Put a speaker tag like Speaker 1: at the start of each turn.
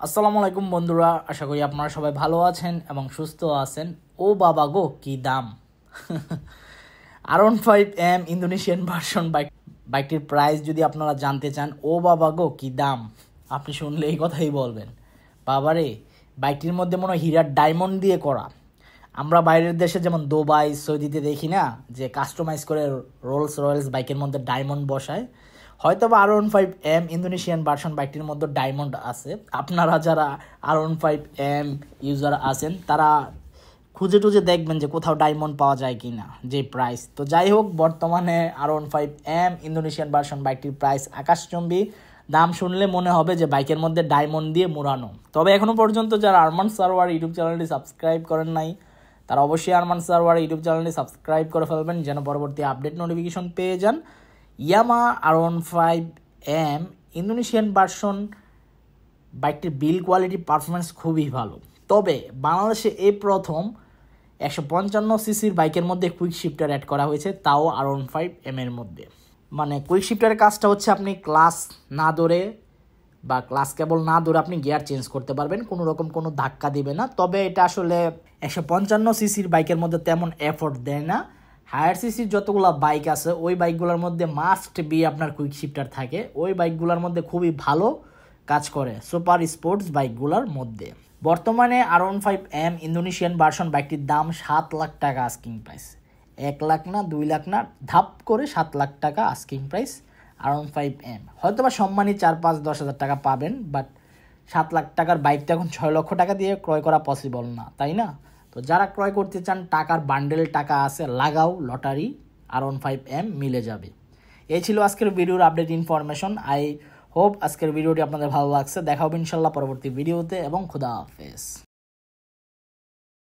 Speaker 1: আসসালামু আলাইকুম বন্ধুরা, আশা করি আপনারা সবাই ভালো আছেন এবং সুস্থ আছেন। ও বাবা গো কি দাম! R15M ইন্দোনেশিয়ান ভার্সন বাইকটির প্রাইস যদি আপনারা জানতে চান, ও বাবা গো কি দাম, আপনি শুনলে এই কথাই বলবেন, বাবারে বাইকটির মধ্যে মনে হয় হীরার ডায়মন্ড দিয়ে করা। আমরা বাইরের দেশে যেমন দুবাই, সৌদিতে দেখি না যে কাস্টমাইজ করে রোলস রয়েলস বাইকের মধ্যে ডায়মন্ড বসায়, হয়তো বা R15M ইন্দোনেশিয়ান ভার্সন বাইকটির মধ্যে ডায়মন্ড আছে। আপনারা যারা R15M ইউজার আছেন তারা খুঁজে টুজে দেখবেন যে কোথাও ডায়মন্ড পাওয়া যায় কি না, যে প্রাইস। তো যাই হোক, বর্তমানে R15M ইন্দোনেশিয়ান ভার্সন বাইকটির প্রাইস আকাশচুম্বী। দাম শুনলে মনে হবে যে বাইকের মধ্যে ডায়মন্ড দিয়ে মোড়ানো। তবে এখনও পর্যন্ত যারা আরমান সারোয়ার ইউটিউব চ্যানেলটি সাবস্ক্রাইব করেন নাই, তারা অবশ্যই আরমান সারোয়ার ইউটিউব চ্যানেলটি সাবস্ক্রাইব করে ফেলবেন যেন পরবর্তী আপডেট নোটিফিকেশন পেয়ে যান। ইয়ামাহা R15M ইন্দোনেশিয়ান ভার্সন বাইকটির বিল্ড কোয়ালিটি পারফরমেন্স খুবই ভালো। তবে বাংলাদেশে এই প্রথম 155 সিসির বাইকের মধ্যে কুইক শিফটার অ্যাড করা হয়েছে, তাও R15M এর মধ্যে। মানে কুইক শিফটারের কাজটা হচ্ছে আপনি ক্লাস না ধরে বা ক্লাস কেবল না ধরে আপনি গিয়ার চেঞ্জ করতে পারবেন, কোনো রকম কোনো ধাক্কা দিবে না। তবে এটা আসলে 155 সিসির বাইকের মধ্যে তেমন এফোর্ট দেয় না। হায়ার সিসির যতগুলো বাইক আছে ওই বাইকগুলোর মধ্যে মাস্ট বি আপনার কুইক শিফটার থাকে, ওই বাইকগুলোর মধ্যে খুবই ভালো কাজ করে সুপার স্পোর্টস বাইকগুলোর মধ্যে। বর্তমানে R15M ইন্দোনেশিয়ান ভার্সন বাইকটির দাম 7 লাখ টাকা আস্কিং প্রাইস। 1 লাখ না 2 লাখ না, ধাপ করে 7 লাখ টাকা আস্কিং প্রাইস R15M। হয়তো বা সম্মানী 4-5-10 হাজার টাকা পাবেন, বাট 7 লাখ টাকার বাইকটা এখন 6 লক্ষ টাকা দিয়ে ক্রয় করা পসিবল না, তাই না? তো যারা ক্রয় করতে চান, টাকার বান্ডেল টাকা আছে, লাগাও লটারি, R15M মিলে যাবে। এই ছিল আজকের ভিডিওর আপডেট ইনফরমেশন। আই হোপ আজকের ভিডিওটি আপনাদের ভালো লাগছে। দেখা হবে ইনশাল্লাহ পরবর্তী ভিডিওতে, এবং খুদা হাফেজ।